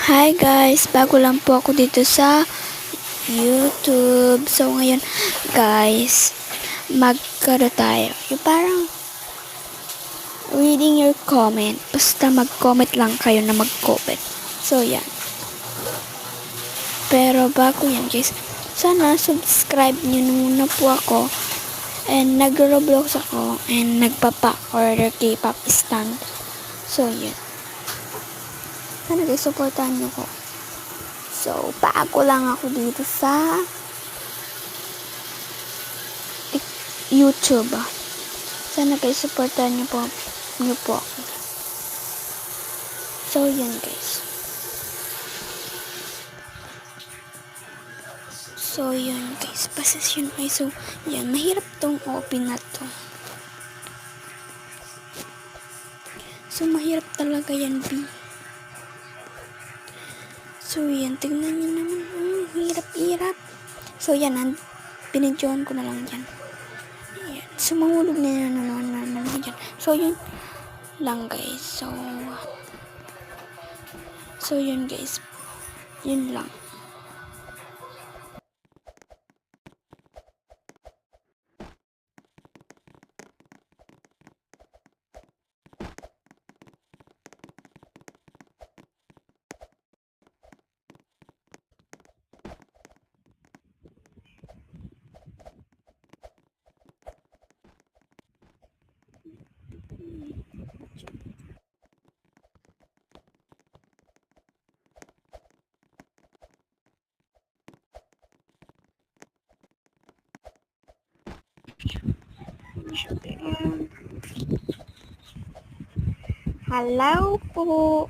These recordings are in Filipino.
Hi guys, bago lang po ako dito sa YouTube. So ngayon guys, magkano tayo? Yung parang reading your comment. Basta mag-comment lang kayo na mag-comment. So yan. Pero bago yan guys, sana subscribe nyo muna po ako. And nag-roblox ako. And nagpapa-order K-pop stand. So yan. Sana guys, supportahan nyo ko. So, bago lang ako dito sa YouTube. Sana guys, supportahan nyo po ako. So, yan guys. So, yun guys. Pasensyon kayo. So, yan. Mahirap tong open na to. So, mahirap talaga yan, B. So, yan. Tignan nyo naman. Hirap-hirap. So, yan. Binidyohan ko na lang yan. Yan. So, mahulog na yan. So, yun lang guys. So, yun guys. Yun lang. Hello po.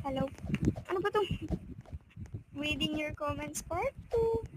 Hello. Ano ba to? Reading your comments part 2.